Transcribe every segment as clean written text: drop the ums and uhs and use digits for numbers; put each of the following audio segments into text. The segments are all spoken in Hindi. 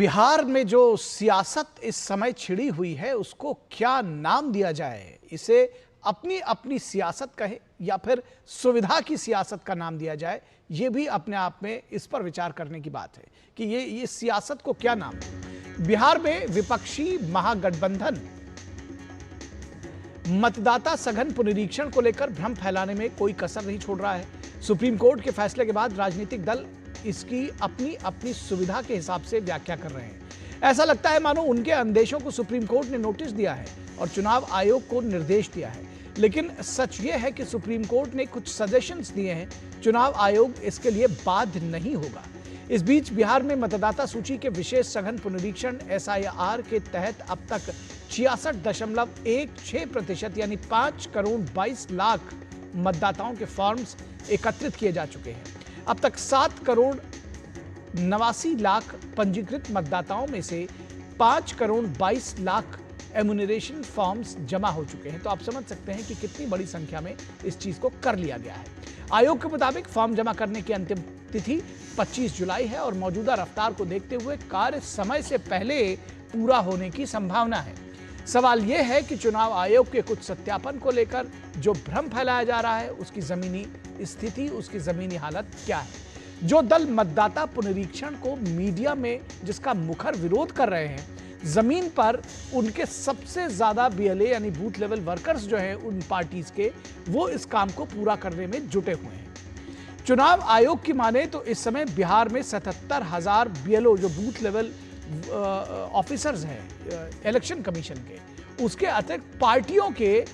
बिहार में जो सियासत इस समय छिड़ी हुई है उसको क्या नाम दिया जाए। इसे अपनी अपनी सियासत कहे या फिर सुविधा की सियासत का नाम दिया जाए, ये भी अपने आप में इस पर विचार करने की बात है कि ये सियासत को क्या नाम है। बिहार में विपक्षी महागठबंधन मतदाता सघन पुनरीक्षण को लेकर भ्रम फैलाने में कोई कसर नहीं छोड़ रहा है। सुप्रीम कोर्ट के फैसले के बाद राजनीतिक दल इसकी अपनी अपनी सुविधा के हिसाब से व्याख्या कर रहे हैं। ऐसा लगता है मानो उनके अंदेशों को सुप्रीम कोर्ट ने नोटिस दिया है और चुनाव आयोग को निर्देश दिया है। लेकिन सच यह है कि सुप्रीम कोर्ट ने कुछ सजेशंस दिए हैं, चुनाव आयोग इसके लिए बाध्य नहीं होगा। इस बीच बिहार में मतदाता सूची के विशेष सघन पुनरीक्षण SIR के तहत अब तक 66.16% यानी 5 करोड़ 22 लाख मतदाताओं के फॉर्म्स एकत्रित किए जा चुके हैं। अब तक 7 करोड़ 89 लाख पंजीकृत मतदाताओं में से 5 करोड़ 22 लाख एम्यूनरेशन फॉर्म्स जमा हो चुके हैं। तो आप समझ सकते हैं कि कितनी बड़ी संख्या में इस चीज को कर लिया गया है। आयोग के मुताबिक फॉर्म जमा करने की अंतिम तिथि 25 जुलाई है और मौजूदा रफ्तार को देखते हुए कार्य समय से पहले पूरा होने की संभावना है। सवाल यह है कि चुनाव आयोग के कुछ सत्यापन को लेकर जो भ्रम फैलाया जा रहा है उसकी जमीनी स्थिति, उसकी जमीनी हालत क्या है। जो दल मतदाता पुनरीक्षण को मीडिया में जिसका मुखर विरोध कर रहे हैं, जमीन पर उनके सबसे ज्यादा BLA यानी बूथ लेवल वर्कर्स जो हैं उन पार्टीज के, वो इस काम को पूरा करने में जुटे हुए हैं। चुनाव आयोग की माने तो इस समय बिहार में 77,000 BLO जो बूथ लेवल ऑफिसर्स हैं इलेक्शन कमीशन के, उसके अतिरिक्त पार्टियों के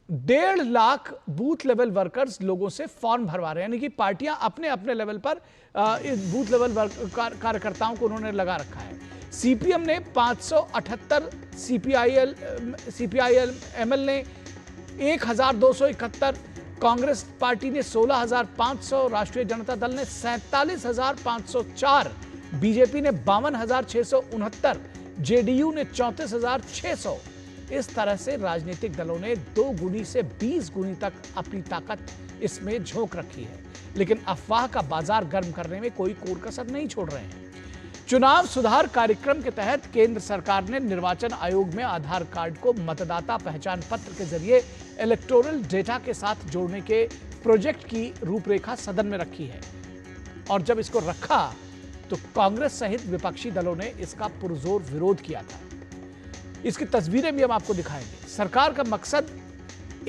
1.5 लाख बूथ लेवल वर्कर्स लोगों से फॉर्म भरवा रहे हैं। यानी कि पार्टियां अपने अपने लेवल पर इस बूथ लेवल कार्यकर्ताओं को उन्होंने लगा रखा है। CPM ने 578, CPIML ने 1271, कांग्रेस पार्टी ने 16,500, राष्ट्रीय जनता दल ने 47,504, बीजेपी ने 52,669, JDU ने 34,600। इस तरह से राजनीतिक दलों ने 2 गुनी से 20 गुनी तक अपनी ताकत इसमें झोंक रखी है। लेकिन अफवाह का बाजार गर्म करने में कोई कोर कसर नहीं छोड़ रहे हैं। चुनाव सुधार कार्यक्रम के तहत केंद्र सरकार ने निर्वाचन आयोग में आधार कार्ड को मतदाता पहचान पत्र के जरिए इलेक्टोरल डेटा के साथ जोड़ने के प्रोजेक्ट की रूपरेखा सदन में रखी है। और जब इसको रखा तो कांग्रेस सहित विपक्षी दलों ने इसका पुरजोर विरोध किया था। इसकी तस्वीरें भी हम आपको दिखाएंगे। सरकार का मकसद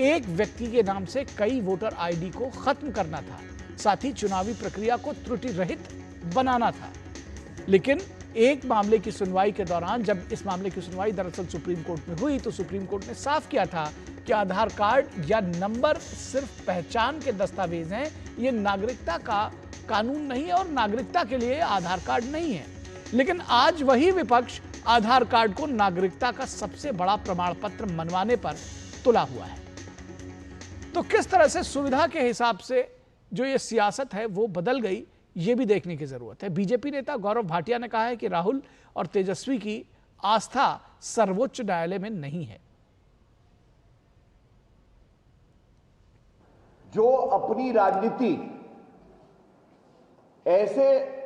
एक व्यक्ति के नाम से कई वोटर ID को खत्म करना था, साथ ही चुनावी प्रक्रिया को त्रुटि रहित बनाना था। लेकिन एक मामले की सुनवाई के दौरान, जब इस मामले की सुनवाई दरअसल सुप्रीम कोर्ट में हुई, तो सुप्रीम कोर्ट ने साफ किया था कि आधार कार्ड या नंबर सिर्फ पहचान के दस्तावेज हैं, ये नागरिकता का कानून नहीं है और नागरिकता के लिए आधार कार्ड नहीं है। लेकिन आज वही विपक्ष आधार कार्ड को नागरिकता का सबसे बड़ा प्रमाण पत्र मनवाने पर तुला हुआ है। तो किस तरह से सुविधा के हिसाब से जो ये सियासत है वो बदल गई, ये भी देखने की जरूरत है। बीजेपी नेता गौरव भाटिया ने कहा है कि राहुल और तेजस्वी की आस्था सर्वोच्च न्यायालय में नहीं है। जो अपनी राजनीति ऐसे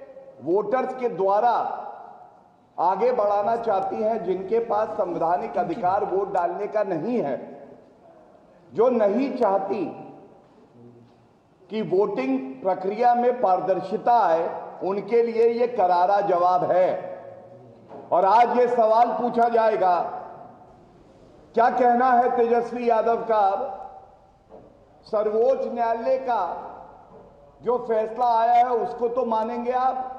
वोटर्स के द्वारा आगे बढ़ाना चाहती हैं जिनके पास संवैधानिक अधिकार वोट डालने का नहीं है, जो नहीं चाहती कि वोटिंग प्रक्रिया में पारदर्शिता आए, उनके लिए यह करारा जवाब है। और आज ये सवाल पूछा जाएगा, क्या कहना है तेजस्वी यादव का, सर्वोच्च न्यायालय का जो फैसला आया है उसको तो मानेंगे आप?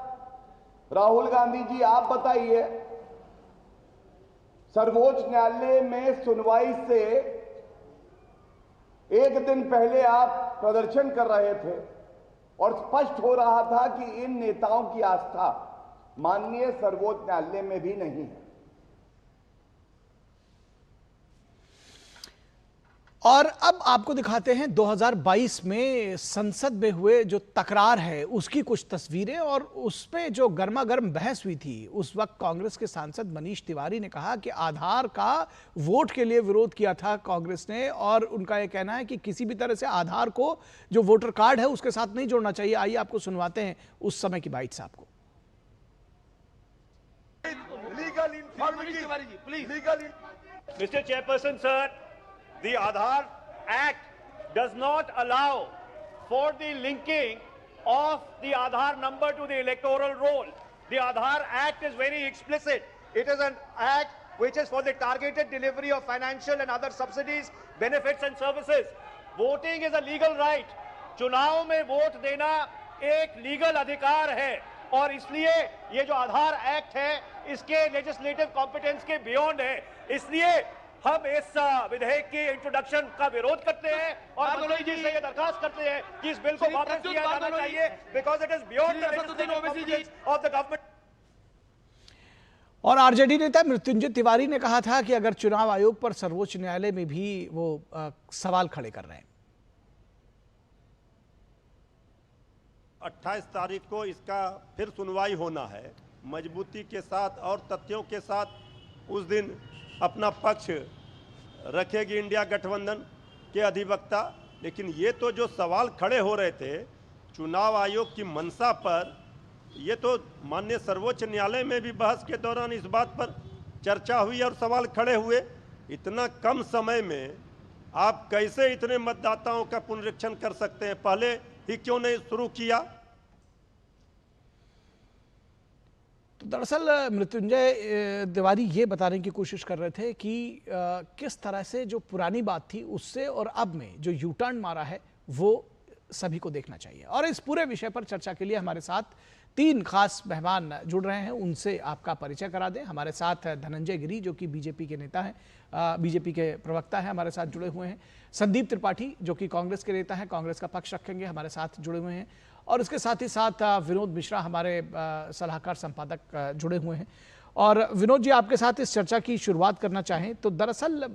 राहुल गांधी जी आप बताइए, सर्वोच्च न्यायालय में सुनवाई से एक दिन पहले आप प्रदर्शन कर रहे थे और स्पष्ट हो रहा था कि इन नेताओं की आस्था माननीय सर्वोच्च न्यायालय में भी नहीं है। और अब आपको दिखाते हैं 2022 में संसद में हुए जो तकरार है उसकी कुछ तस्वीरें, और उसमें जो गर्मा गर्म बहस हुई थी। उस वक्त कांग्रेस के सांसद मनीष तिवारी ने कहा कि आधार का वोट के लिए विरोध किया था कांग्रेस ने, और उनका यह कहना है कि किसी भी तरह से आधार को जो वोटर कार्ड है उसके साथ नहीं जोड़ना चाहिए। आइए आपको सुनवाते हैं उस समय की बाइट्स आपको। Mr. Chairperson, sir, the Aadhaar Act does not allow for the linking of the Aadhaar number to the electoral roll. The Aadhaar Act is very explicit. It is an act which is for the targeted delivery of financial and other subsidies, benefits and services. Voting is a legal right. चुनाव में वोट देना एक लीगल अधिकार है और इसलिए ये जो आधार एक्ट है इसके लेजिस्लेटिव कॉम्पिटेंस के बियॉन्ड है। इसलिए हम इस विधेयक के इंट्रोडक्शन का विरोध करते हैं और मंत्री जी से ये दरखास्त करते हैं कि इस बिल को वापस किया जाना चाहिए because it is beyond the legislative competence of the government. और आरजेडी नेता मृत्युंजय तिवारी ने कहा था कि अगर चुनाव आयोग पर सर्वोच्च न्यायालय में भी वो सवाल खड़े कर रहे हैं। 28 तारीख को इसका फिर सुनवाई होना है, मजबूती के साथ और तथ्यों के साथ उस दिन अपना पक्ष रखेगी इंडिया गठबंधन के अधिवक्ता। लेकिन ये तो जो सवाल खड़े हो रहे थे चुनाव आयोग की मंशा पर, ये तो माननीय सर्वोच्च न्यायालय में भी बहस के दौरान इस बात पर चर्चा हुई और सवाल खड़े हुए। इतना कम समय में आप कैसे इतने मतदाताओं का पुनरीक्षण कर सकते हैं, पहले ही क्यों नहीं शुरू किया? तो दरअसल मृत्युंजय तिवारी ये बताने की कोशिश कर रहे थे कि किस तरह से जो पुरानी बात थी उससे और अब में जो यू टर्न मारा है वो सभी को देखना चाहिए। और इस पूरे विषय पर चर्चा के लिए हमारे साथ 3 खास मेहमान जुड़ रहे हैं, उनसे आपका परिचय करा दें। हमारे साथ धनंजय गिरी जो कि बीजेपी के नेता हैं, बीजेपी के प्रवक्ता हैं, हमारे साथ जुड़े हुए हैं। संदीप त्रिपाठी जो कि कांग्रेस के नेता हैं, कांग्रेस का पक्ष रखेंगे, हमारे साथ जुड़े हुए हैं। और इसके साथ ही साथ विनोद मिश्रा हमारे सलाहकार संपादक जुड़े हुए हैं। और विनोद जी, आपके साथ इस चर्चा की शुरुआत करना चाहें तो दरअसल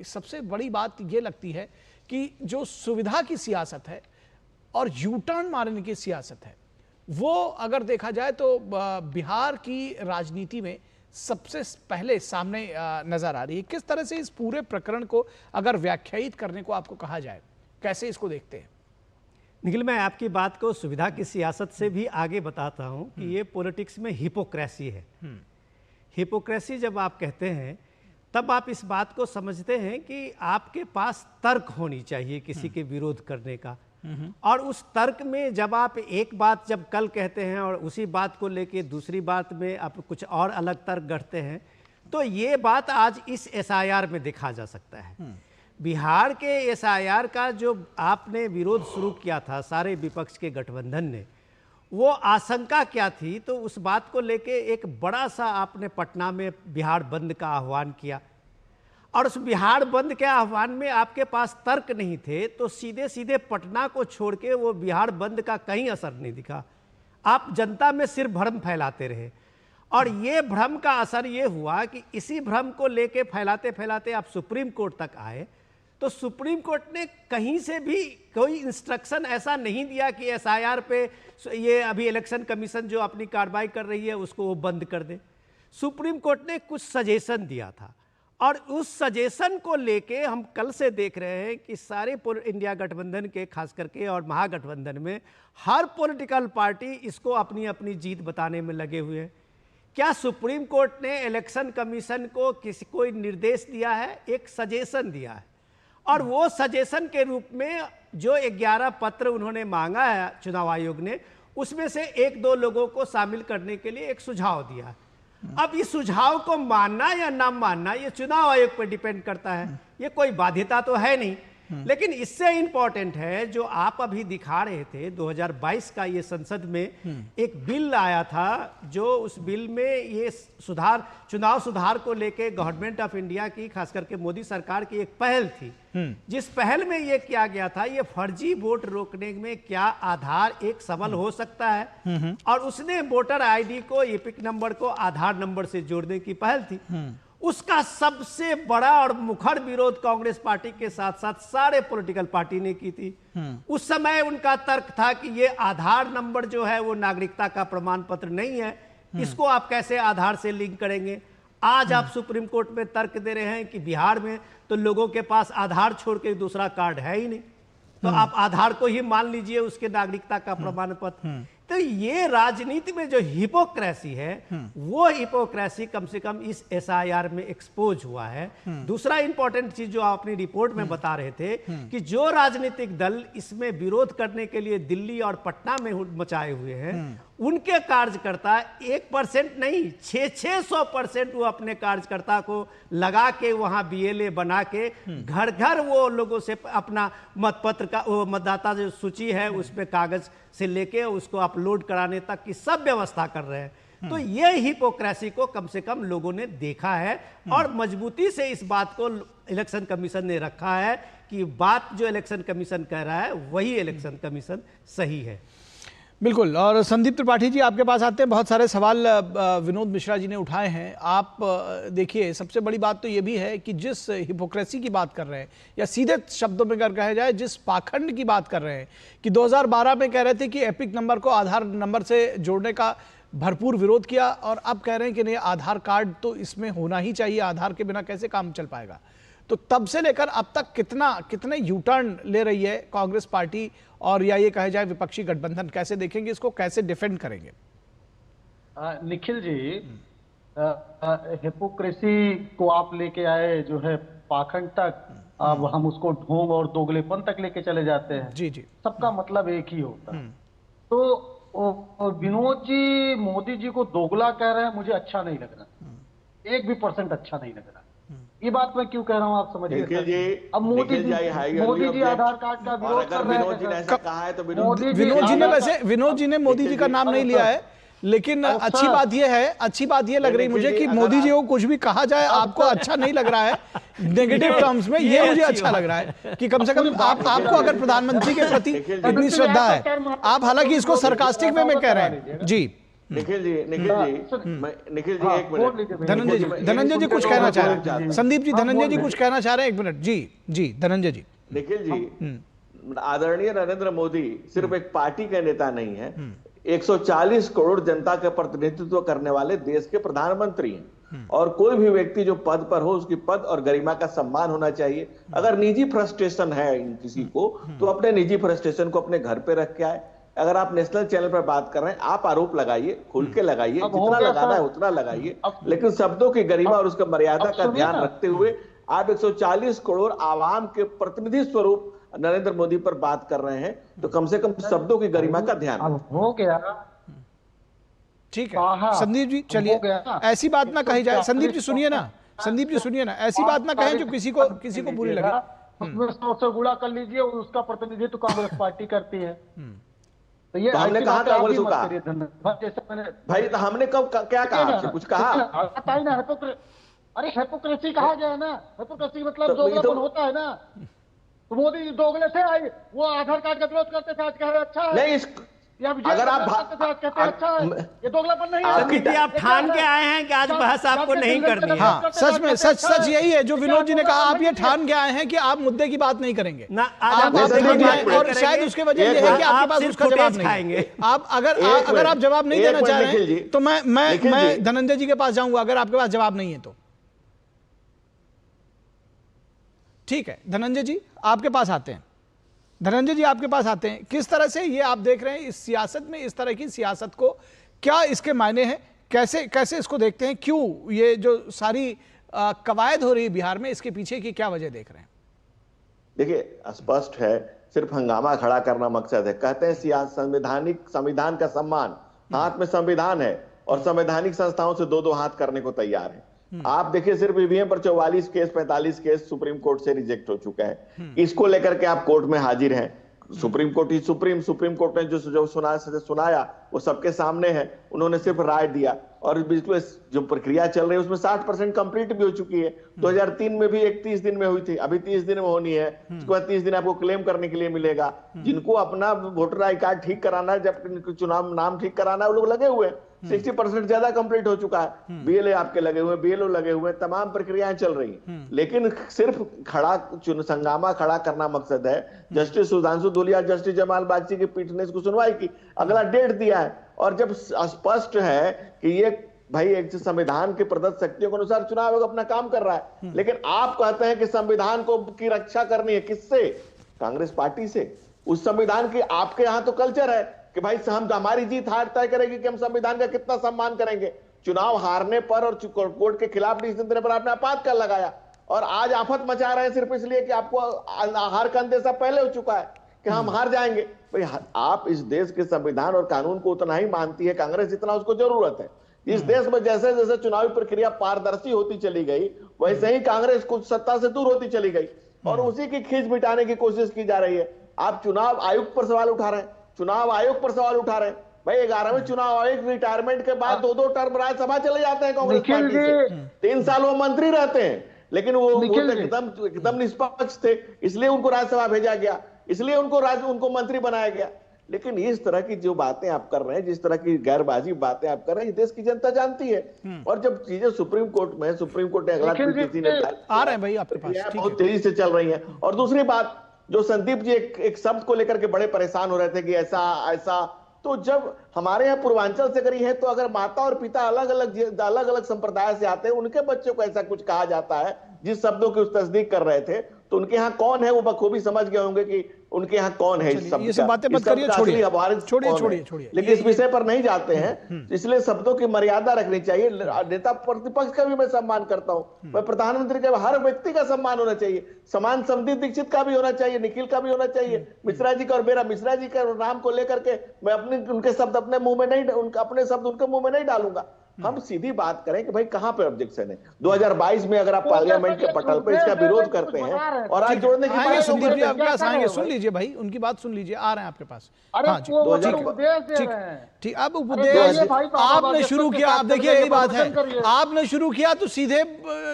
सबसे बड़ी बात ये लगती है कि जो सुविधा की सियासत है और यू टर्न मारने की सियासत है वो अगर देखा जाए तो बिहार की राजनीति में सबसे पहले सामने नजर आ रही है। किस तरह से इस पूरे प्रकरण को अगर व्याख्यायित करने को आपको कहा जाए, कैसे इसको देखते हैं? निखिल, मैं आपकी बात को सुविधा की सियासत से भी आगे बताता हूं कि ये पॉलिटिक्स में हिपोक्रेसी है। हिपोक्रेसी जब आप कहते हैं तब आप इस बात को समझते हैं कि आपके पास तर्क होनी चाहिए किसी के विरोध करने का, और उस तर्क में जब आप एक बात जब कल कहते हैं और उसी बात को लेके दूसरी बात में आप कुछ और अलग तर्क गढ़ते हैं, तो ये बात आज इस एसआईआर में देखा जा सकता है। बिहार के एसआईआर का जो आपने विरोध शुरू किया था सारे विपक्ष के गठबंधन ने, वो आशंका क्या थी, तो उस बात को लेके एक बड़ा सा आपने पटना में बिहार बंद का आह्वान किया और उस बिहार बंद के आह्वान में आपके पास तर्क नहीं थे, तो सीधे सीधे पटना को छोड़ के वो बिहार बंद का कहीं असर नहीं दिखा। आप जनता में सिर्फ भ्रम फैलाते रहे और ये भ्रम का असर ये हुआ कि इसी भ्रम को लेके फैलाते फैलाते आप सुप्रीम कोर्ट तक आए। तो सुप्रीम कोर्ट ने कहीं से भी कोई इंस्ट्रक्शन ऐसा नहीं दिया कि एसआईआर पे ये अभी इलेक्शन कमीशन जो अपनी कार्रवाई कर रही है उसको वो बंद कर दे। सुप्रीम कोर्ट ने कुछ सजेशन दिया था और उस सजेशन को लेके हम कल से देख रहे हैं कि सारे इंडिया गठबंधन के खास करके और महागठबंधन में हर पॉलिटिकल पार्टी इसको अपनी अपनी जीत बताने में लगे हुए हैं। क्या सुप्रीम कोर्ट ने इलेक्शन कमीशन को किसी कोई निर्देश दिया है? एक सजेशन दिया है और वो सजेशन के रूप में जो 11 पत्र उन्होंने मांगा है चुनाव आयोग ने, उसमें से 1-2 लोगों को शामिल करने के लिए एक सुझाव दिया है। अब इस सुझाव को मानना या ना मानना ये चुनाव आयोग पर डिपेंड करता है, ये कोई बाध्यता तो है नहीं। लेकिन इससे इंपॉर्टेंट है जो आप अभी दिखा रहे थे 2022 का ये संसद में एक बिल आया था, जो उस बिल में ये सुधार चुनाव सुधार को लेके गवर्नमेंट ऑफ इंडिया की खास करके मोदी सरकार की एक पहल थी, जिस पहल में ये किया गया था ये फर्जी वोट रोकने में क्या आधार एक सबल हो सकता है, और उसने वोटर आईडी को एपिक नंबर को आधार नंबर से जोड़ने की पहल थी। उसका सबसे बड़ा और मुखर विरोध कांग्रेस पार्टी के साथ साथ सारे पॉलिटिकल पार्टी ने की थी। उस समय उनका तर्क था कि ये आधार नंबर जो है वो नागरिकता का प्रमाण पत्र नहीं है, इसको आप कैसे आधार से लिंक करेंगे। आज आप सुप्रीम कोर्ट में तर्क दे रहे हैं कि बिहार में तो लोगों के पास आधार छोड़ के दूसरा कार्ड है ही नहीं, तो आप आधार को ही मान लीजिए उसके नागरिकता का प्रमाण पत्र। तो ये राजनीति में जो हिपोक्रेसी है वो हिपोक्रेसी कम से कम इस एसआईआर में एक्सपोज हुआ है। दूसरा इंपॉर्टेंट चीज जो आप अपनी रिपोर्ट में बता रहे थे कि जो राजनीतिक दल इसमें विरोध करने के लिए दिल्ली और पटना में मचाए हुए हैं उनके कार्यकर्ता 1% नहीं 600% वो अपने कार्यकर्ता को लगा के वहां बीएलए बना के घर घर वो लोगों से अपना मतपत्र का वो मतदाता जो सूची है उसमें कागज से लेके उसको अपलोड कराने तक की सब व्यवस्था कर रहे हैं। तो ये हिपोक्रेसी को कम से कम लोगों ने देखा है और मजबूती से इस बात को इलेक्शन कमीशन ने रखा है कि बात जो इलेक्शन कमीशन कह रहा है वही इलेक्शन कमीशन सही है। बिल्कुल। और संदीप त्रिपाठी जी आपके पास आते हैं, बहुत सारे सवाल विनोद मिश्रा जी ने उठाए हैं। आप देखिए, सबसे बड़ी बात तो ये भी है कि जिस हिपोक्रेसी की बात कर रहे हैं या सीधे शब्दों में अगर कहा जाए जिस पाखंड की बात कर रहे हैं कि 2012 में कह रहे थे कि एपिक नंबर को आधार नंबर से जोड़ने का भरपूर विरोध किया और अब कह रहे हैं कि नहीं आधार कार्ड तो इसमें होना ही चाहिए, आधार के बिना कैसे काम चल पाएगा। तो तब से लेकर अब तक कितने यू टर्न ले रही है कांग्रेस पार्टी और या ये कहे जाए विपक्षी गठबंधन, कैसे देखेंगे इसको, कैसे डिफेंड करेंगे? निखिल जी, हिपोक्रेसी को आप लेके आए जो है पाखंड तक, अब हम उसको ढोंग और दोगलेपन तक लेके चले जाते हैं। जी जी, सबका मतलब एक ही होता है। तो विनोद जी मोदी जी को दोगला कह रहे हैं, मुझे अच्छा नहीं लग रहा, 1% अच्छा नहीं लग रहा। ये बात मैं क्यों कह रहा हूँ आप समझिए। अब मोदी जी आधार कार्ड का विरोध कर रहे हैं। विनोद जी ने मोदी जी का नाम नहीं लिया है, लेकिन अच्छी बात ये लग रही मुझे कि मोदी जी को कुछ भी कहा जाए आपको अच्छा नहीं लग रहा है नेगेटिव टर्म्स में। ये मुझे अच्छा लग रहा है कि कम से कम आपको अगर प्रधानमंत्री के प्रति इतनी श्रद्धा है, आप हालांकि इसको सरकास्टिक में कह रहे हैं। जी निखिल जी एक मिनट, धनंजय जी कुछ कहना चाह रहे हैं। संदीप जी, धनंजय जी कुछ कहना चाह रहे हैं, 1 मिनट। जी धनंजय जी। निखिल जी, आदरणीय नरेंद्र मोदी सिर्फ एक पार्टी के नेता नहीं है, 140 करोड़ जनता का प्रतिनिधित्व करने वाले देश के प्रधानमंत्री हैं। और कोई भी व्यक्ति जो पद पर हो उसकी पद और गरिमा का सम्मान होना चाहिए। अगर निजी फ्रस्ट्रेशन है किसी को तो अपने निजी फ्रस्ट्रेशन को अपने घर पे रख के आए। अगर आप नेशनल चैनल पर बात कर रहे हैं, आप आरोप लगाइए, खुल के लगाइए, जितना लगाना है उतना लगाइए, लेकिन शब्दों की गरिमा और उसका मर्यादा का ध्यान रखते हुए आप 140 करोड़ आवाम के प्रतिनिधि स्वरूप नरेंद्र मोदी पर बात कर रहे हैं, तो कम से कम शब्दों की गरिमा का ध्यान हो गया। ठीक है संदीप जी, चलिए ऐसी बात ना कही जाए। संदीप जी सुनिए ना, ऐसी बात ना कहें जो किसी को बुरी लगे। उसमें 100 गुणा कर लीजिए, उसका प्रतिनिधित्व कांग्रेस पार्टी करती है। तो ये हमने कहा कांग्रेस को कहा भाई, तो हमने कब क्या कहा आपसे, कुछ कहा? अरे हिपोक्रेसी कहा गया ना, हिपोक्रेसी मतलब दोगलापन होता है ना। तो मोदी दोगले थे, आई वो आधार कार्ड का विरोध करते थे, आज कह रहे अच्छा है नहीं। अगर आप अच्छा है, ये दोगलापन नहीं है। आप ठान के आए हैं कि आज बहस आपको नहीं करनी है। हाँ, सच में सच यही है जो विनोद जी ने कहा। आप ये ठान के आए हैं कि आप मुद्दे की बात नहीं करेंगे ना, और शायद उसके वजह यह है कि आपके पास उसका जवाब नहीं है। आप अगर आप जवाब नहीं देना चाह रहे हैं तो मैं धनंजय जी के पास जाऊंगा, अगर आपके पास जवाब नहीं है तो। ठीक है धनंजय जी, आपके पास आते हैं। किस तरह से ये आप देख रहे हैं इस सियासत में, इस तरह की सियासत को, क्या इसके मायने हैं, कैसे इसको देखते हैं, क्यों ये जो सारी कवायद हो रही है बिहार में, इसके पीछे की क्या वजह देख रहे हैं? देखिए, स्पष्ट है, सिर्फ हंगामा खड़ा करना मकसद है। कहते हैं संविधान का सम्मान, हाथ में संविधान है और संवैधानिक संस्थाओं से 2-2 हाथ करने को तैयार है। आप देखिए, सिर्फ ईवीएम पर 44 केस 45 केस सुप्रीम कोर्ट से रिजेक्ट हो चुका है। इसको लेकर के आप कोर्ट में हाजिर हैं। सुप्रीम कोर्ट ने जो सुनाया वो सबके सामने है। उन्होंने सिर्फ राय दिया और बिल्कुल जो प्रक्रिया चल रही है उसमें 60% कंप्लीट भी हो चुकी है। 2003 में भी 31 दिन में हुई थी, अभी 30 दिन में होनी है। उसके बाद 30 दिन आपको क्लेम करने के लिए मिलेगा। जिनको अपना वोटर आई कार्ड ठीक कराना है, जब चुनाव नाम ठीक कराना है, वो लोग लगे हुए हैं। 60% ज्यादा कंप्लीट हो चुका है। बीएलए आपके लगे हुए, बीएलओ लगे हुए, तमाम प्रक्रियाएं चल रही हैं। लेकिन सिर्फ हंगामा खड़ा करना मकसद है। जस्टिस सुधांशु धूलिया, जस्टिस जमाल बागची की पीठ ने इसको सुनवाई की, अगला डेट दिया है। और जब स्पष्ट है कि ये भाई एक संविधान के प्रदत्त शक्तियों के अनुसार चुनाव आयोग अपना काम कर रहा है, लेकिन आप कहते हैं कि संविधान को की रक्षा करनी है, किससे? कांग्रेस पार्टी से। उस संविधान की आपके यहां तो कल्चर है कि भाई हम हमारी जीत हार तय करेगी कि हम संविधान का कितना सम्मान करेंगे। चुनाव हारने पर और कोर्ट के खिलाफ डिसीजन देने पर आपने आपातकाल लगाया और आज आफत मचा रहे हैं सिर्फ इसलिए कि आपको हार का अंदेशा पहले हो चुका है कि हम हार जाएंगे। भाई आप इस देश के संविधान और कानून को उतना ही मानती है कांग्रेस जितना उसको जरूरत है। इस देश में जैसे जैसे चुनावी प्रक्रिया पारदर्शी होती चली गई वैसे ही कांग्रेस कुछ सत्ता से दूर होती चली गई और उसी की खींच मिटाने की कोशिश की जा रही है। आप चुनाव आयोग पर सवाल उठा रहे हैं, चुनाव आयोग पर सवाल उठा रहे हैं। भाई 11वें चुनाव आयोग रिटायरमेंट के बाद 2-2 टर्म राज्यसभा चले जाते हैं कांग्रेस पार्टी से, 3 साल वो मंत्री रहते हैं, लेकिन वो एकदम निष्पक्ष थे, इसलिए उनको राज्यसभा भेजा गया, इसलिए उनको मंत्री बनाया गया। लेकिन इस तरह की जो बातें आप कर रहे हैं, जिस तरह की गैरबाजी बातें आप कर रहे हैं, देश की जनता जानती है। और जब चीजें सुप्रीम कोर्ट ने अगला किसी ने आ रहे हैं भाई आपके पास, बहुत तेजी से चल रही है। और दूसरी बात, जो संदीप जी एक शब्द को लेकर के बड़े परेशान हो रहे थे कि ऐसा, तो जब हमारे यहाँ पूर्वांचल से करी है तो अगर माता और पिता अलग अलग संप्रदाय से आते हैं, उनके बच्चों को ऐसा कुछ कहा जाता है जिस शब्दों की उस तस्दीक कर रहे थे, तो उनके यहाँ कौन है वो बखूबी समझ गए होंगे कि उनके यहाँ कौन है। इस शब्द ये सब बातें मत करिए, छोड़िए, लेकिन इस विषय पर नहीं जाते हैं, इसलिए शब्दों की मर्यादा रखनी चाहिए। नेता प्रतिपक्ष का भी मैं सम्मान करता हूं, मैं प्रधानमंत्री का, हर व्यक्ति का सम्मान होना चाहिए। सम्मान संदीप दीक्षित का भी होना चाहिए, निखिल का भी होना चाहिए, मिश्रा जी का। और मेरा मिश्रा जी के नाम को लेकर के मैं उनके शब्द अपने मुंह में नहीं, अपने शब्द उनके मुंह में नहीं डालूंगा। हम सीधी बात करें कि भाई कहां पे ऑब्जेक्शन है। 2022 में अगर आप पार्लियामेंट के पटल पर इसका विरोध करते हैं और आज जोड़ने की बात, संदीप जी आपके पास आएंगे, सुन लीजिए भाई, उनकी बात सुन लीजिए, आ रहे हैं आपके पास। हाँ जी, ठीक। अब उपदेश आपने शुरू किया, आप देखिए यही बात है, आपने शुरू किया तो सीधे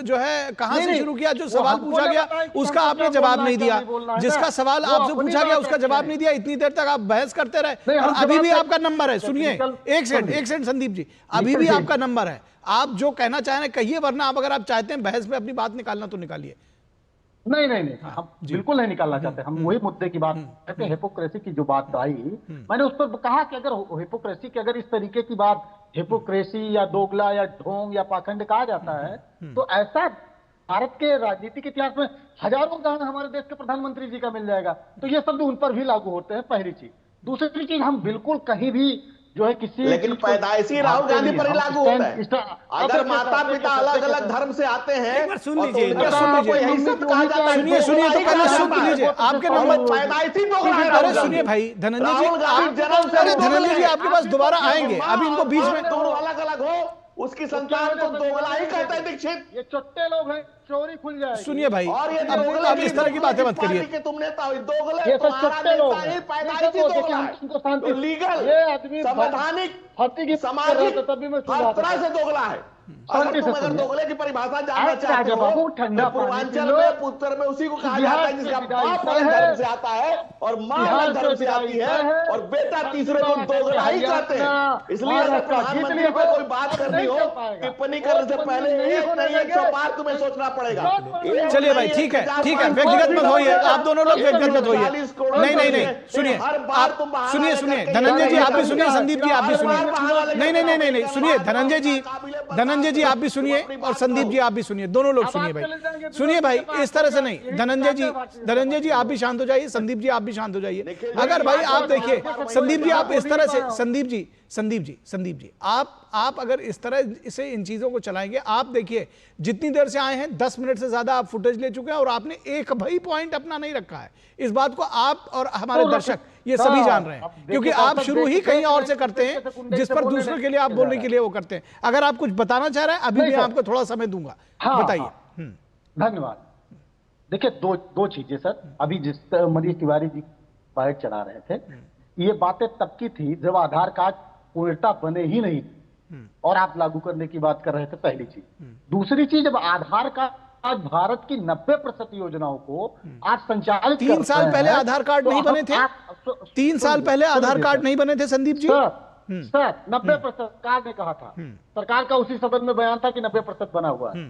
जो है कहां से शुरू किया, जो सवाल पूछा गया उसका आपने जवाब नहीं दिया, जिसका सवाल आपसे पूछा गया उसका जवाब नहीं दिया, इतनी देर तक आप बहस करते रहे। और अभी भी आपका नंबर है, सुनिए एक सेकंड संदीप जी, अभी भी आपका नंबर है, आप जो कहना चाह रहे हैं कहिए, वरना आप अगर आप चाहते हैं बहस में अपनी बात निकालना तो निकालिए। नहीं, हम बिल्कुल नहीं निकालना चाहते। हम वही मुद्दे की बात करते हैं, हिपोक्रेसी की जो बात आई, मैंने उस पर कहा कि अगर हिपोक्रेसी की, अगर इस तरीके की बात हिपोक्रेसी या दोगला या ढोंग या पाखंड कहा जाता है, तो ऐसा भारत के राजनीतिक इतिहास में हजारों उदाहरण हमारे देश के प्रधानमंत्री जी का मिल जाएगा। तो ये शब्द उन पर भी लागू होते हैं, पहली चीज। दूसरी चीज, हम बिल्कुल कहीं भी जो है किसी, लेकिन पैदाइशी राहुल गांधी पर ही लागू होता है। अगर माता पिता अलग अलग धर्म से आते हैं, सुन लीजिए, सुनिए तो पहले सुन लीजिए, आपके नंबर पैदाइशी अरे सुनिए भाई धनंजय जी आपके पास दोबारा आएंगे, अभी इनको बीच में दोनों अलग अलग हो, उसकी संतान को दोगला ही कहते हैं दीक्षित। ये चट्टे लोग हैं, चोरी खुल जाए। सुनिए भाई, और ये अब इस तरह की बातें मत करिए। तुम नेता हो, दोगले ये सब चट्टे लोग हैं, पैदाइशी दोगला है, लीगल, ये आदमी संवैधानिक, हत्ती की सामाजिक, तभी मैं हर तरह से दोगला है। अगर तुम अगर दोगले की परिभाषा जानना चाहते हो, ठंडा पूर्वांचल में, उत्तर में उसी को कहा जाता है जिसका बाप अलग धर्म से आता है और मां अलग धर्म से आती है और बेटा तीसरे को दोगला ही कहते हैं। इसलिए अगर प्रधानमंत्री को कोई बात करनी हो, टिप्पणी करने से पहले एक नहीं 100 बार तुम्हें सोचना पड़ेगा। चलिए भाई, ठीक है, व्यक्तिगत मत होइए, आप दोनों लोग व्यक्तिगत मत होइए। नहीं, सुनिए, आप सुनिए, धनंजय जी आप भी सुनिए, संदीप जी आप भी सुनिए। नहीं, सुनिए धनंजय जी आप भी सुनिए और संदीप जी आप भी सुनिए, दोनों लोग सुनिए भाई, सुनिए भाई, इस तरह से नहीं। धनंजय जी आप भी शांत हो जाइए, संदीप जी आप भी शांत हो जाइए। अगर भाई आप देखिए, संदीप जी आप इस तरह से, संदीप जी आप अगर इस तरह से इन चीजों को चलाएंगे, आप देखिए जितनी देर से आए हैं 10 मिनट से ज्यादा आप फुटेज ले चुके हैं और आपने एक भी पॉइंट अपना नहीं रखा है। इस बात को आप और हमारे दर्शक ये सभी जान रहे हैं, क्योंकि आप शुरू ही कहीं और से करते हैं जिस पर दूसरों के लिए आप बोलने के लिए वो करते हैं। अगर आप कुछ बताना चाह रहे हैं, अभी मैं आपको थोड़ा समय दूंगा, बताइए। धन्यवाद। देखिए दो चीजें सर, अभी जिस मनीष तिवारी जी बाइट चला रहे थे, ये बातें तब की थी जब आधार कार्ड पूर्णता बने ही नहीं और आप लागू करने की बात कर रहे थे, पहली चीज। दूसरी चीज, जब आधार कार्ड आज भारत की 90% योजनाओं को आज संचालित 3 साल पहले आधार कार्ड नहीं बने थे, 3 साल पहले आधार कार्ड नहीं बने थे संदीप जी। सर 90% सरकार ने कहा था, सरकार का उसी सदन में बयान था कि 90% बना हुआ है।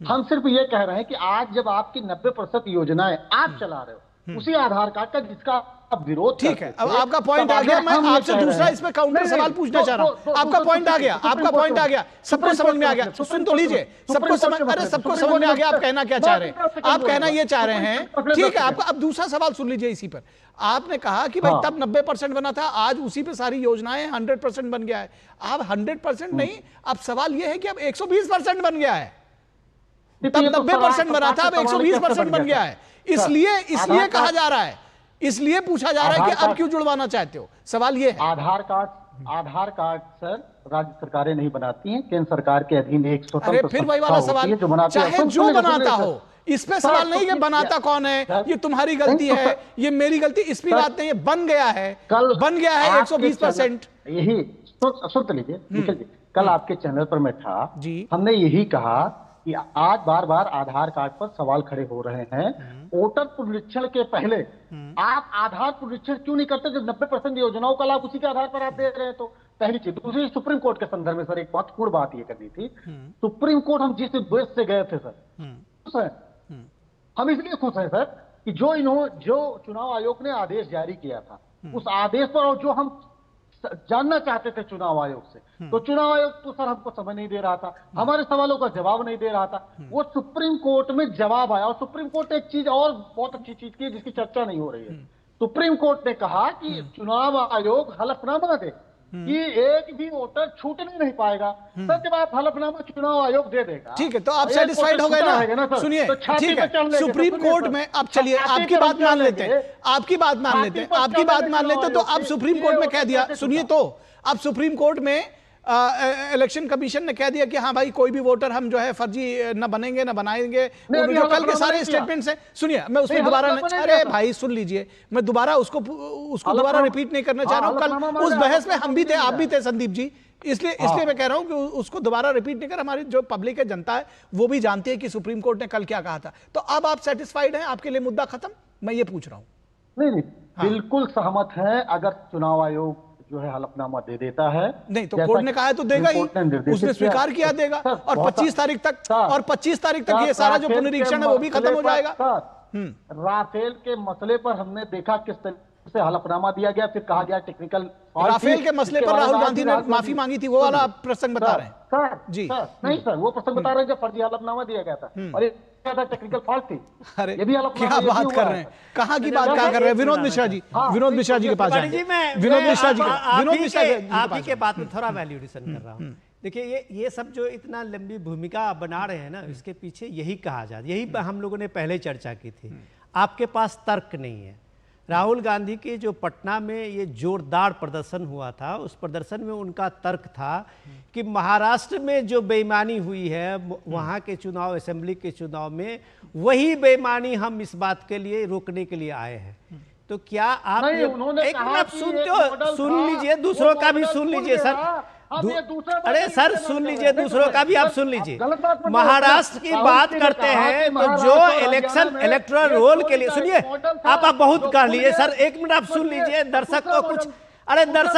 हम सिर्फ ये कह रहे हैं कि आज जब आपकी 90% योजनाएं आप चला रहे हो, उसी आधार कार्ड का जिसका आप विरोध ठीक है, करते अब थे, आपका पॉइंट तब आ गया। अगर मैं हम ये आपसे कह रहे दूसरा हैं- इसमें काउंटर नहीं, सवाल पूछना चाह रहा हूं। आपका पॉइंट आ गया, आपका पॉइंट आ गया, सबको समझ में आ गया। सुन तो लीजिए, सबको समझ, अरे सबको समझ में आ गया आप कहना क्या चाह रहे हैं। आप कहना ये चाह रहे हैं, ठीक है, आपका अब दूसरा सवाल सुन लीजिए इसी पर। आपने कहा कि भाई तब 90% बना था, आज उसी पे सारी योजनाएं 100% बन गया है। अब 100% नहीं, अब सवाल ये है कि अब 120% बन गया है। तब 90% बना था, अब 120% बन गया है। इसलिए कहा जा रहा है, इसलिए पूछा जा रहा है कि अब क्यों जुड़वाना चाहते हो, सवाल ये है। आधार कार्ड सर राज्य सरकारें नहीं बनाती हैं, केंद्र सरकार के अधीन एक स्वतंत्र अरे फिर वही वाला संस्था होती सवाल, है जो बनाती है। चाहे जो बनाता हो, इस पे सवाल नहीं कि बनाता कौन है, ये तुम्हारी गलती है, ये मेरी गलती, इस पे बात नहीं है। बन गया है, बन गया है 120%। यही सुन तो लीजिए निखिल जी, कल आपके चैनल पर मैं था जी, हमने यही कहा कि आज बार बार आधार कार्ड पर सवाल खड़े हो रहे हैं। वोटर पुनरीक्षण के पहले आप आधार पुनरीक्षण क्यों नहीं करते जब 90% योजनाओं का लाभ उसी के आधार पर आप दे रहे हैं? तो पहली चीज। दूसरी, सुप्रीम कोर्ट के संदर्भ में सर एक महत्वपूर्ण बात ये करनी थी। सुप्रीम कोर्ट हम जिस उद्देश्य से गए थे सर, खुश हैं हम, इसलिए खुश हैं सर कि जो चुनाव आयोग ने आदेश जारी किया था, उस आदेश पर और जो हम जानना चाहते थे चुनाव आयोग से, तो चुनाव आयोग तो सर हमको समय नहीं दे रहा था, हमारे सवालों का जवाब नहीं दे रहा था। वो सुप्रीम कोर्ट में जवाब आया, और सुप्रीम कोर्ट एक चीज और बहुत अच्छी चीज की जिसकी चर्चा नहीं हो रही है। सुप्रीम कोर्ट ने कहा कि चुनाव आयोग हलफनामा दे कि एक भी वोटर छूटने नहीं पाएगा। सर जब आप हलफनामा चुनाव आयोग दे देगा, ठीक है, तो आप सेटिस्फाइड हो गए ना? सुनिए, ठीक है, सुप्रीम कोर्ट में अब चलिए आपकी बात मान लेते हैं, आपकी बात मान लेते हैं, आपकी बात मान लेते हैं। तो अब सुप्रीम कोर्ट में कह दिया, सुनिए, तो अब सुप्रीम कोर्ट में इलेक्शन कमीशन ने कह दिया कि हाँ भाई कोई भी वोटर हम जो है फर्जी न बनेंगे न बनाएंगे। वो जो कल के सारे स्टेटमेंट्स हैं, सुनिए मैं उसमें दोबारा, अरे भाई सुन लीजिए, मैं दोबारा उसको दोबारा रिपीट नहीं करना चाह रहा हूँ। कल उस बहस में हम भी थे, आप भी थे संदीप जी, इसलिए मैं कह रहा हूं कि उसको दोबारा रिपीट नहीं कर। हमारी जो पब्लिक है, जनता है, वो भी जानती है कि सुप्रीम कोर्ट ने कल क्या कहा था। तो अब आप सेटिस्फाइड हैं, आपके लिए मुद्दा खत्म, मैं ये पूछ रहा हूं। नहीं, बिल्कुल सहमत है। अगर चुनाव आयोग जो है हलफनामा दे देता है, नहीं तो कोर्ट ने कहा है तो देगा ही, उसने स्वीकार किया देगा। और 25 तारीख तक ये सारा जो पुनरीक्षण है वो भी खत्म हो जाएगा। राफेल के मसले पर हमने देखा किस तरीके से हलफनामा दिया गया, फिर कहा गया टेक्निकल। राफेल के मसले पर राहुल गांधी ने माफी मांगी थी, वो वाला प्रसंग बता रहे हैं सर जी? नहीं सर, वो प्रसंग बता रहे हैं जब फर्जी हलफनामा दिया गया था और ये टेक्निकल फॉल्ट थी। अरे ये भी क्या बात कर रहे हैं, कहाँ की बात क्या कर रहे हैं? विनोद मिश्रा जी, विनोद मिश्रा जी के पास जाएंगे। विनोद मिश्रा जी, आप ही के बात में थोड़ा वैल्यूएशन कर रहा हूँ। देखिए ये सब जो इतना लंबी भूमिका बना रहे हैं ना, इसके पीछे यही कहा जाता, यही हम लोगों ने पहले चर्चा की थी। आपके पास तर्क नहीं है। राहुल गांधी के जो पटना में ये जोरदार प्रदर्शन हुआ था, उस प्रदर्शन में उनका तर्क था कि महाराष्ट्र में जो बेईमानी हुई है वहाँ के चुनाव, असेंबली के चुनाव में, वही बेईमानी हम इस बात के लिए रोकने के लिए आए हैं। तो क्या आप एक मिनट सुन लीजिए, दूसरों का भी सुन लीजिए सर। अरे सर सुन लीजिए, दूसरों का भी आप सुन लीजिए। महाराष्ट्र की बात करते हैं तो जो इलेक्टोरल रोल के लिए, सुनिए आप बहुत कर लीजिए सर, एक मिनट आप सुन लीजिए। दर्शक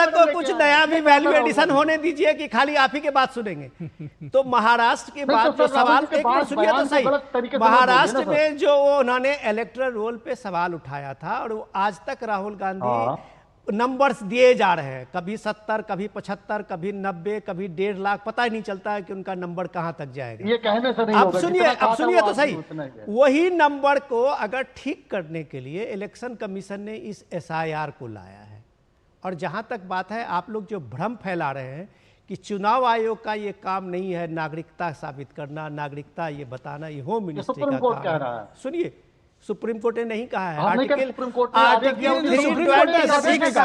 को कुछ नया भी वैल्यू एडिशन होने दीजिए कि खाली आप ही के बात सुनेंगे। तो महाराष्ट्र की बात जो सवाल, एक मिनट सुनिए तो सही। महाराष्ट्र में जो उन्होंने इलेक्टोरल रोल पे सवाल उठाया था, और आज तक राहुल गांधी नंबर्स दिए जा रहे हैं, कभी 70, कभी 75, कभी 90, कभी 1.5 लाख, पता ही नहीं चलता है कि उनका नंबर कहां तक जाएगा। ये कहने से नहीं होगा। अब सुनिए तो सही। वही नंबर को अगर ठीक करने के लिए इलेक्शन कमीशन ने इस SIR को लाया है। और जहां तक बात है, आप लोग जो भ्रम फैला रहे हैं कि चुनाव आयोग का ये काम नहीं है नागरिकता साबित करना, नागरिकता ये बताना, ये होम मिनिस्ट्री का काम है। सुनिए, सुप्रीम कोर्ट ने नहीं कहा है। आर्टिकल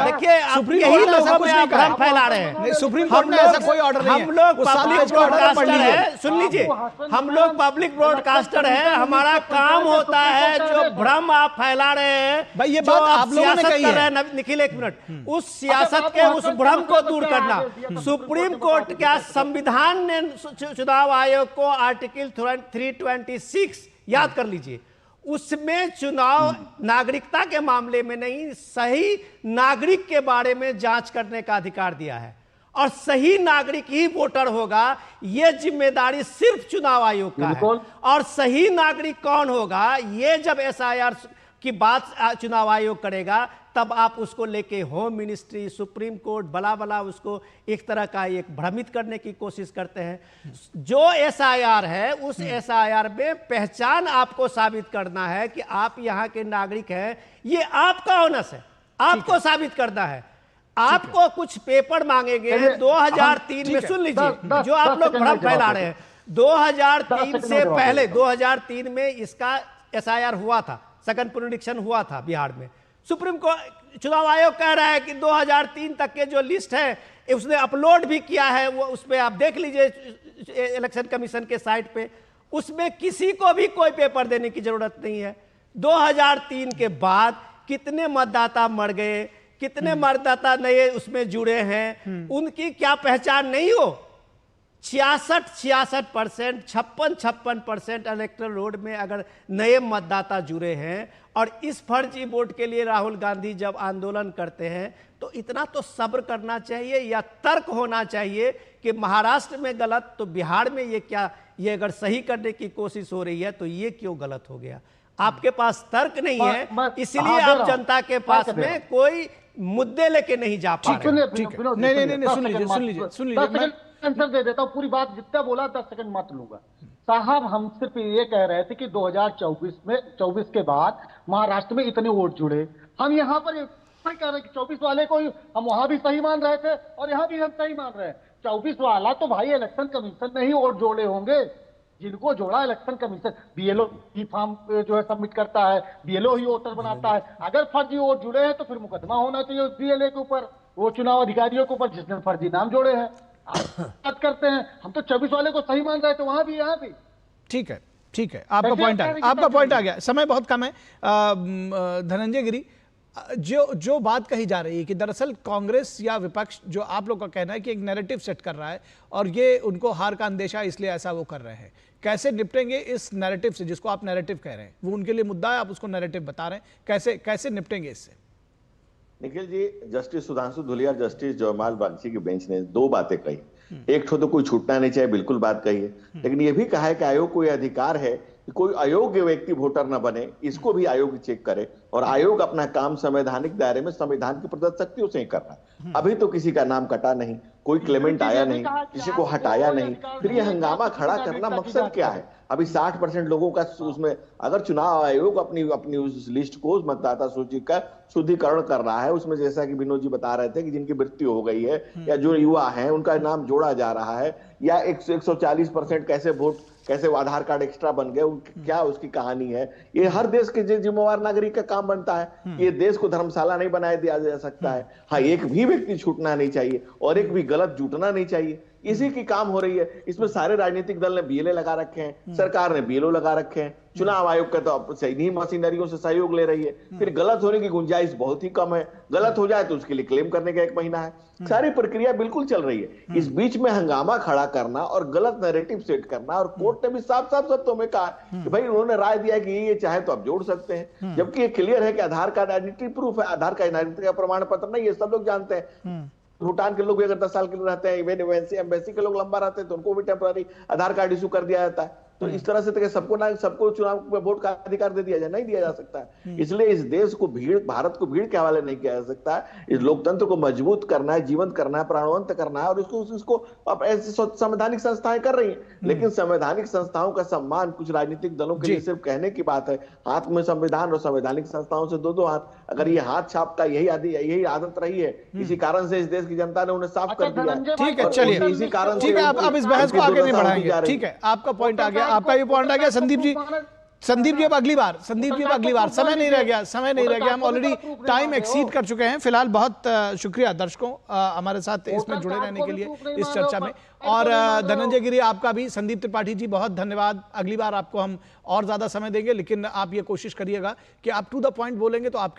देखिए, यही लोगों में आप भ्रम फैला रहे हैं। सुप्रीम कोर्ट में ऐसा कोई ऑर्डर नहीं है। हम लोग पब्लिक ब्रॉडकास्टर है, सुन लीजिए, हम लोग पब्लिक ब्रॉडकास्टर है, हमारा काम होता है जो भ्रम आप फैला रहे हैं भाई, ये बात आप लोगों ने कही है। निखिल एक मिनट, उस सियासत के उस भ्रम को दूर करना। सुप्रीम कोर्ट क्या संविधान ने चुनाव आयोग को आर्टिकल 326 याद कर लीजिए, उसमें चुनाव नागरिकता के मामले में नहीं, सही नागरिक के बारे में जांच करने का अधिकार दिया है। और सही नागरिक ही वोटर होगा, यह जिम्मेदारी सिर्फ चुनाव आयोग का है। और सही नागरिक कौन होगा, यह जब SIR की बात चुनाव आयोग करेगा, तब आप उसको लेके होम मिनिस्ट्री, सुप्रीम कोर्ट, बला बला उसको एक तरह का एक भ्रमित करने की कोशिश करते हैं। जो एसआईआर है, उस एसआईआर में पहचान आपको साबित करना है कि आप यहाँ के नागरिक हैं, ये आपका ऑनस है, आपको साबित करना है। आपको कुछ पेपर मांगेंगे 2003 में, सुन लीजिए जो आप लोग भ्रम फैला रहे हैं, 2003 से पहले 2003 में इसका एसआईआर हुआ था, सेकंड प्रेडिक्शन हुआ था बिहार में। सुप्रीम कोर्ट चुनाव आयोग कह रहा है कि 2003 तक के जो लिस्ट है उसने अपलोड भी किया है, वो उसमें आप देख लीजिए इलेक्शन कमीशन के साइट पे, उसमें किसी को भी कोई पेपर देने की जरूरत नहीं है। 2003 के बाद कितने मतदाता मर गए, कितने मतदाता नए उसमें जुड़े हैं, उनकी क्या पहचान नहीं हो? 66% 56% इलेक्टोरल रोल में अगर नए मतदाता जुड़े हैं, और इस फर्जी वोट के लिए राहुल गांधी जब आंदोलन करते हैं तो इतना तो सब्र करना चाहिए या तर्क होना चाहिए कि महाराष्ट्र में गलत तो बिहार में ये क्या, ये अगर सही करने की कोशिश हो रही है तो ये क्यों गलत हो गया? आपके पास तर्क नहीं है, इसलिए आप जनता के पास में कोई मुद्दे लेके नहीं जा पा रहे। नहीं, सुन लीजिए आंसर दे देता हूँ, पूरी बात जितना बोला 10 सेकंड मत लूंगा साहब। हम सिर्फ ये कह रहे थे कि 2024 के बाद महाराष्ट्र में इतने वोट जुड़े, हम यहाँ पर कह रहे हैं कि 24 वाले को हम वहां भी सही मान रहे थे और यहाँ भी हम सही मान रहे हैं। 24 वाला तो भाई इलेक्शन कमीशन ने ही वोट जोड़े होंगे, जिनको जोड़ा इलेक्शन कमीशन, बीएलओ ही फॉर्म जो है सबमिट करता है, बीएलओ ही वोटर बनाता है। अगर फर्जी वोट जुड़े हैं तो फिर मुकदमा होना चाहिए उस बीएलओ के ऊपर, वो चुनाव अधिकारियों के ऊपर जिसने फर्जी नाम जोड़े हैं। बात करते हैं, हम तो 24 वाले को सही मान रहे थे, वहां भी यहाँ भी। ठीक है, आपका पॉइंट आ गया, समय बहुत कम है। धनंजय गिरी, जो बात कही जा रही है कि दरअसल कांग्रेस या विपक्ष, जो आप लोग का कहना है कि एक नैरेटिव सेट कर रहा है और ये उनको हार का अंदेशा, इसलिए ऐसा वो कर रहे हैं, कैसे निपटेंगे इस नैरेटिव से, जिसको आप नैरेटिव कह रहे हैं? वो उनके लिए मुद्दा है, आप उसको नैरेटिव बता रहे हैं, कैसे निपटेंगे इससे? निखिल जी, जस्टिस सुधांशु धुलिया और जस्टिस जयमाल बागची की बेंच ने दो बातें कही। एक तो कोई छूटना नहीं चाहिए, बिल्कुल बात कही है, लेकिन यह भी कहा है कि आयोग को यह अधिकार है कि कोई अयोग्य व्यक्ति वोटर न बने, इसको भी आयोग चेक करे, और आयोग अपना काम संवैधानिक दायरे में संविधान की प्रदत्त शक्तियों से ही कर रहा है। अभी तो किसी का नाम कटा नहीं, कोई क्लेमेंट आया नहीं, किसी को हटाया नहीं, फिर यह हंगामा खड़ा करना मकसद क्या है? अभी 60% लोगों का उसमें, अगर चुनाव आयोग अपनी उस लिस्ट को, उस मतदाता सूची का शुद्धिकरण कर रहा है, उसमें जैसा कि विनोद जी बता रहे थे कि जिनकी मृत्यु हो गई है या जो युवा हैं उनका नाम जोड़ा जा रहा है, या 140% कैसे आधार कार्ड एक्स्ट्रा बन गए, क्या उसकी कहानी है? ये हर देश के जिम्मेवार नागरिक का काम बनता है। ये देश को धर्मशाला नहीं बनाया दिया जा सकता है। हाँ, एक भी व्यक्ति छूटना नहीं चाहिए और एक भी गलत जुटना नहीं चाहिए, इसी की काम हो रही है। इसमें सारे राजनीतिक दल ने बीएलए लगा रखे हैं, सरकार ने बीएलओ लगा रखे हैं, चुनाव आयोग का तो सही मशीनरियों से सहयोग ले रही है, फिर गलत होने की गुंजाइश बहुत ही कम है। गलत हो जाए तो उसके लिए क्लेम करने का 1 महीना है। सारी प्रक्रिया बिल्कुल चल रही है। इस बीच में हंगामा खड़ा करना और गलत नैरेटिव सेट करना, और कोर्ट ने भी साफ शब्दों में कहा कि भाई उन्होंने राय दिया है कि ये चाहे तो आप जोड़ सकते हैं, जबकि ये क्लियर है कि आधार कार्ड आइडेंटिटी प्रूफ है, आधार कार्ड आइडेंटिटी का प्रमाण पत्र नहीं है, सब लोग जानते हैं। भूटान के लोग भी अगर 10 साल के लिए रहते हैं, एम्बेसी के लोग लंबा रहते हैं तो उनको भी टेम्पररी आधार कार्ड इशू कर दिया जाता है। तो इस तरह से सबको चुनाव में वोट का अधिकार दे दिया जाए, नहीं दिया जा सकता है। इसलिए इस देश को भारत को भीड़ के हवाले नहीं किया जा सकता है। इस लोकतंत्र को मजबूत करना है, जीवंत करना है, प्राणवंत करना है, और इसको अब ऐसे संवैधानिक संस्थाएं कर रही हैं, लेकिन संवैधानिक संस्थाओं का सम्मान कुछ राजनीतिक दलों के लिए सिर्फ कहने की बात है। हाथ में संविधान और संवैधानिक संस्थाओं से दो हाथ। अगर ये हाथ छाप का यही आदत रही है, इसी कारण से इस देश की जनता ने उन्हें साफ कर दिया। ठीक है, चलिए, इसी कारण ठीक है, अब इस बहस को आगे नहीं बढ़ाएंगे। ठीक है, आपका पॉइंट आ गया, आपका भी पॉइंट आ गया। संदीप जी अब अगली बार, समय नहीं रह गया, हम ऑलरेडी टाइम एक्सीड कर चुके हैं। फिलहाल बहुत शुक्रिया दर्शकों हमारे साथ इसमें जुड़े रहने के लिए इस चर्चा में, और धनंजय गिरी आपका भी, संदीप त्रिपाठी जी बहुत धन्यवाद। अगली बार आपको हम और ज्यादा समय देंगे, लेकिन आप ये कोशिश करिएगा कि आप टू द पॉइंट बोलेंगे तो आपके